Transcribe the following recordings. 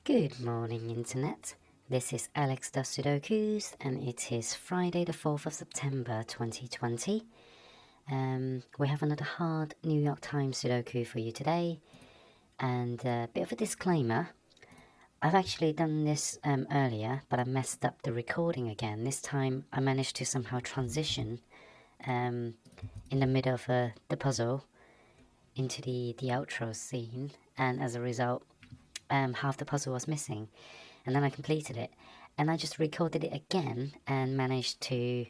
Good morning, Internet. This is Alex does Sudokus, and it is Friday, the 4th of September 2020. We have another hard New York Times Sudoku for you today, and a bit of a disclaimer. I've actually done this earlier, but I messed up the recording again. This time I managed to somehow transition in the middle of the puzzle into the outro scene, and as a result, half the puzzle was missing. And then I completed it, and I just recorded it again and managed to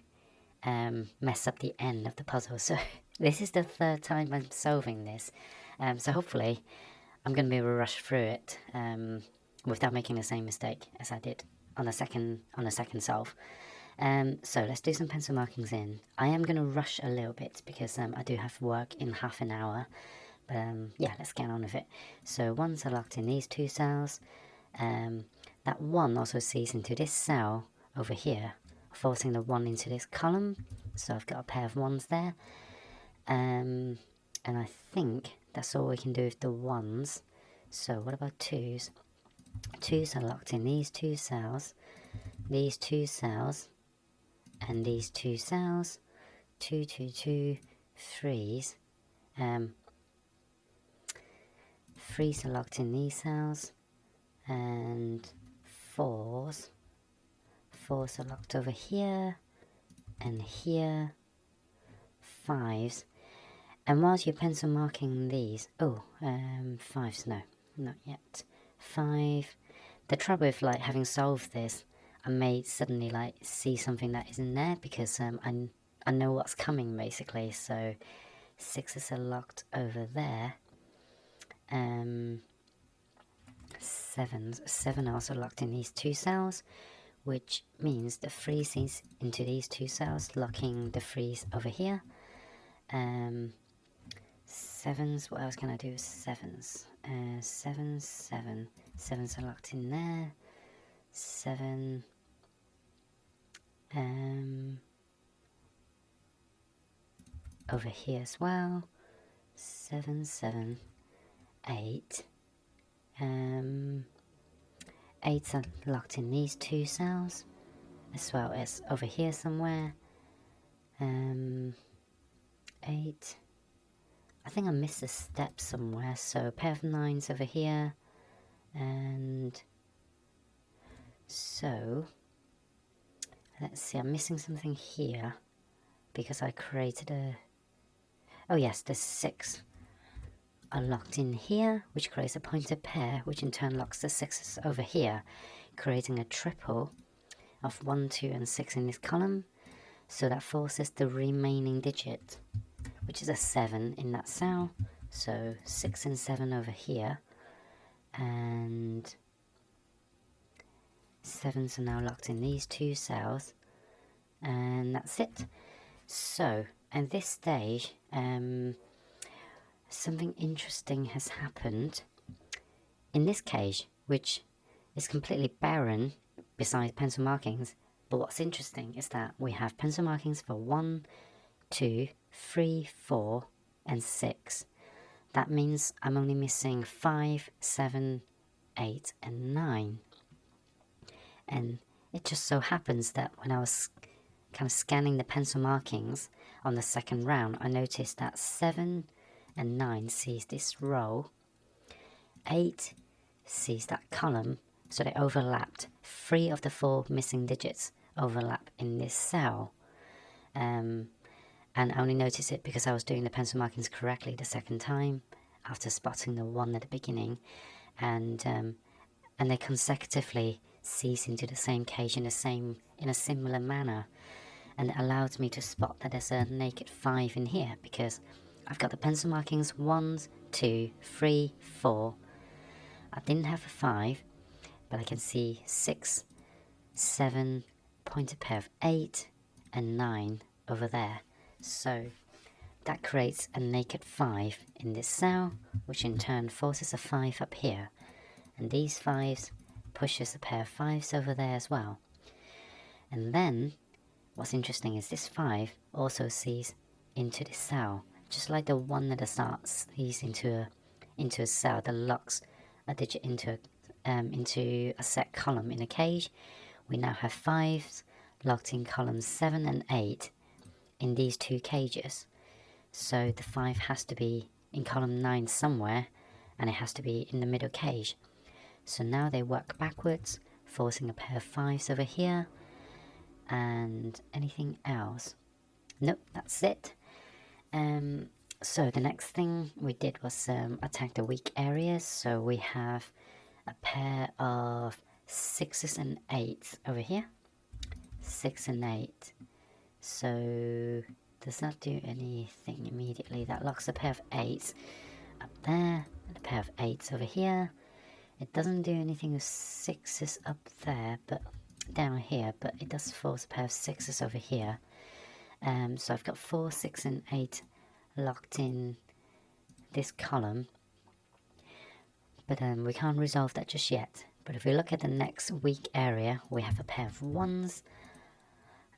mess up the end of the puzzle. So this is the third time I'm solving this. So hopefully I'm going to be able to rush through it without making the same mistake as I did on the second solve. So let's do some pencil markings in. I am going to rush a little bit because I do have work in half an hour. But yeah, let's get on with it. So ones are locked in these two cells. That 1 also sees into this cell over here, forcing the 1 into this column. So I've got a pair of 1s there. And I think that's all we can do with the 1s. So what about 2s? 2s are locked in these two cells, and these two cells. 2, 2, 2, 3s. 3s are locked in these cells, and 4s are locked over here and here. 5s, and whilst you're pencil marking these, 5s, no, not yet. 5. The trouble with having solved this, I may suddenly see something that isn't there because I know what's coming basically. So 6s are locked over there. 7 are also locked in these two cells, which means the 3 sees into these two cells, locking the 3s over here. 7s, what else can I do with 7s? 7s are locked in there. 7, over here as well. 7, 7, 8. 8s are locked in these two cells, as well as over here somewhere. 8. I think I missed a step somewhere, so a pair of 9s over here. And so, let's see, I'm missing something here because I created a... Oh yes, the 6 are locked in here, which creates a pointed pair, which in turn locks the 6s over here, creating a triple of 1, 2, and 6 in this column. So that forces the remaining digit, which is a 7 in that cell. So 6 and 7 over here, and 7s are now locked in these two cells, and that's it. So at this stage, something interesting has happened in this cage, which is completely barren besides pencil markings. But what's interesting is that we have pencil markings for 1, 2, 3, 4, and 6. That means I'm only missing 5, 7, 8, and 9. And it just so happens that when I was kind of scanning the pencil markings on the second round, I noticed that 7 and 9 sees this row, 8 sees that column, so they overlapped. 3 of the 4 missing digits overlap in this cell. And I only noticed it because I was doing the pencil markings correctly the second time after spotting the 1 at the beginning, and they consecutively cease into the same cage in a similar manner, and it allowed me to spot that there's a naked 5 in here because I've got the pencil markings 1, 2, 3, 4. I didn't have a 5, but I can see 6, 7, pointed pair of 8, and 9 over there. So that creates a naked 5 in this cell, which in turn forces a 5 up here, and these 5s pushes a pair of 5s over there as well. And then what's interesting is this 5 also sees into this cell, just like the 1 at the start sees into a cell that locks a digit into into a set column in a cage. We now have 5s locked in columns 7 and 8 in these 2 cages. So the 5 has to be in column 9 somewhere, and it has to be in the middle cage. So now they work backwards, forcing a pair of 5s over here. And anything else? Nope, that's it. So the next thing we did was attack the weak areas. So we have a pair of 6s and 8s over here. 6 and 8. So does not do anything immediately. That locks a pair of 8s up there, and a pair of 8s over here. It doesn't do anything with 6s up there, but down here, but it does force a pair of 6s over here. So I've got 4, 6 and 8 locked in this column, but we can't resolve that just yet. But if we look at the next weak area, we have a pair of 1s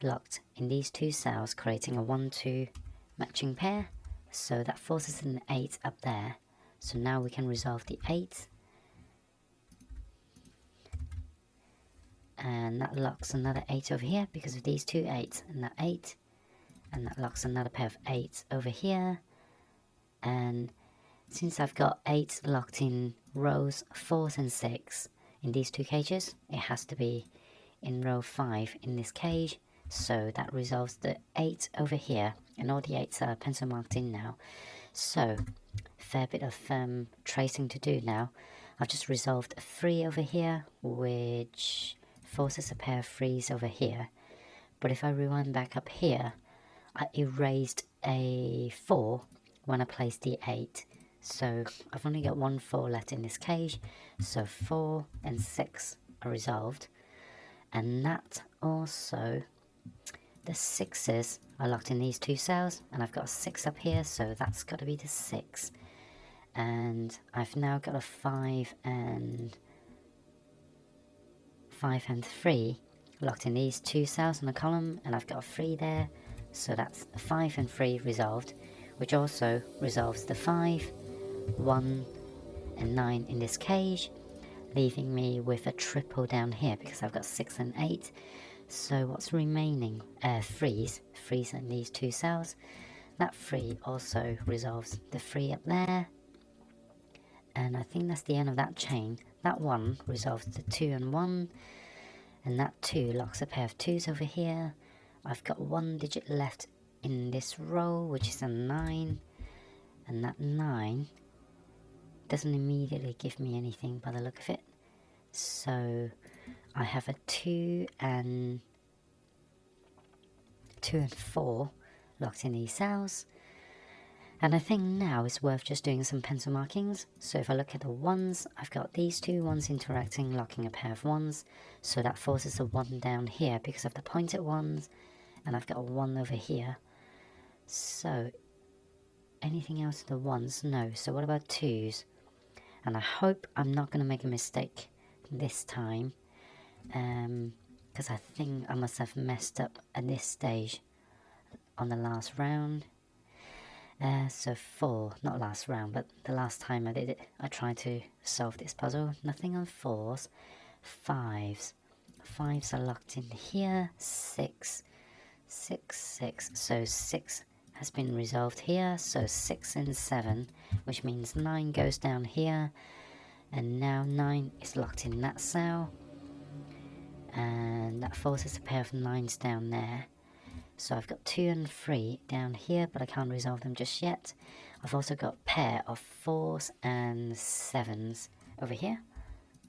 locked in these 2 cells, creating a 1-2 matching pair. So that forces an 8 up there. So now we can resolve the 8, and that locks another 8 over here because of these 2 8s, and that 8, and that locks another pair of 8s over here. And since I've got 8 locked in rows 4 and 6 in these 2 cages, it has to be in row 5 in this cage. So that resolves the 8 over here, and all the 8s are pencil marked in now. So fair bit of tracing to do now. I've just resolved a 3 over here, which forces a pair of 3s over here. But if I rewind back up here, I erased a 4 when I placed the 8. So I've only got 1 4 left in this cage. So 4 and 6 are resolved. And that also, the 6s are locked in these 2 cells, and I've got a 6 up here, so that's got to be the 6. And I've now got a 5 and 3 locked in these 2 cells in the column, and I've got a 3 there, so that's 5 and 3 resolved, which also resolves the 5, 1 and 9 in this cage, leaving me with a triple down here because I've got 6 and 8. So what's remaining? 3s in these 2 cells. That 3 also resolves the 3 up there, and I think that's the end of that chain. That 1 resolves the 2 and 1, and that 2 locks a pair of 2s over here. I've got 1 digit left in this row, which is a 9, and that 9 doesn't immediately give me anything by the look of it. So I have a 2 and 4 locked in these cells, and I think now it's worth just doing some pencil markings. So if I look at the 1s, I've got these 2 1s interacting, locking a pair of 1s, so that forces a 1 down here because of the pointed 1s, and I've got a 1 over here. So anything else of the 1s? No. So what about 2s? And I hope I'm not going to make a mistake this time, because I think I must have messed up at this stage on the last round. So 4, not last round, but the last time I did it, I tried to solve this puzzle. Nothing on 4s. 5s. 5s are locked in here. 6. 6, 6. So 6 has been resolved here. So 6 and 7, which means 9 goes down here. And now 9 is locked in that cell. And that forces a pair of 9s down there. So I've got 2 and 3 down here, but I can't resolve them just yet. I've also got a pair of 4s and 7s over here.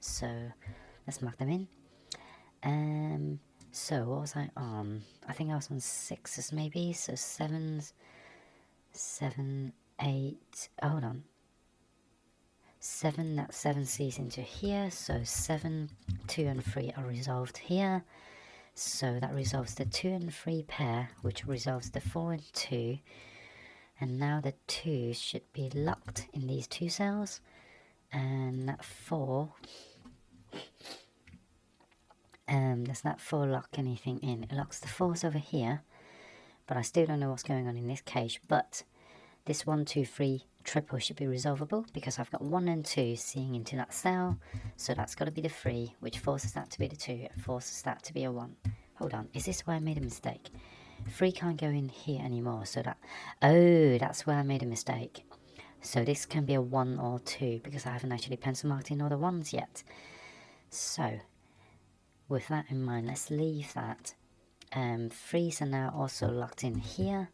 So let's mark them in. So what was I on? I think I was on 6s maybe. So 7s, 7, 8. Oh, hold on. 7, that 7 C's into here. So 7, 2 and 3 are resolved here. So that resolves the 2 and 3 pair, which resolves the 4 and 2. And now the 2 should be locked in these 2 cells. And that 4, does that 4 lock anything in? It locks the 4s over here, but I still don't know what's going on in this cage. But this 1, 2, 3 triple should be resolvable because I've got 1 and 2 seeing into that cell. So that's got to be the 3, which forces that to be the 2 and forces that to be a 1. Hold on, is this where I made a mistake? 3 can't go in here anymore, so that... Oh, that's where I made a mistake. So this can be a 1 or 2 because I haven't actually pencil marked in all the 1s yet. So, with that in mind, let's leave that. 3s are now also locked in here.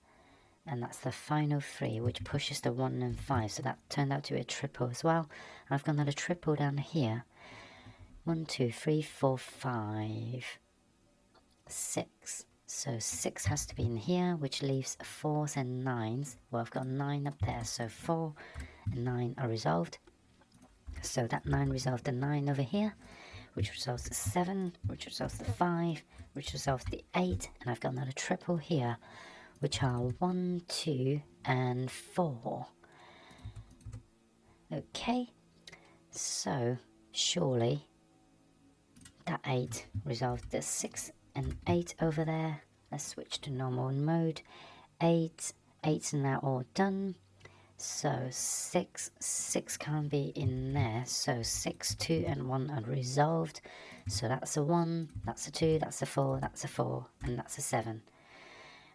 And that's the final 3, which pushes the 1 and 5. So that turned out to be a triple as well. And I've got another triple down here. 1, 2, 3, 4, 5, 6. So 6 has to be in here, which leaves 4s and 9s. Well, I've got 9 up there, so 4 and 9 are resolved. So that 9 resolved the 9 over here, which resolves the 7, which resolves the 5, which resolves the 8. And I've got another triple here, which are 1, 2, and 4. Okay, so surely that 8 resolved the 6 and 8 over there. Let's switch to normal mode. 8, 8's now all done. So 6 can't be in there. So 6, 2, and 1 are resolved. So that's a 1, that's a 2, that's a 4, that's a 4, and that's a 7.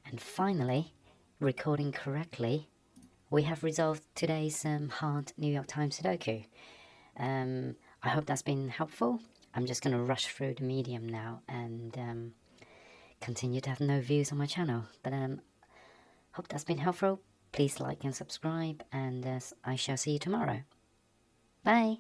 And finally, recording correctly, we have resolved today's hard New York Times Sudoku. I hope that's been helpful. I'm just going to rush through the medium now and continue to have no views on my channel. But hope that's been helpful. Please like and subscribe, and I shall see you tomorrow. Bye!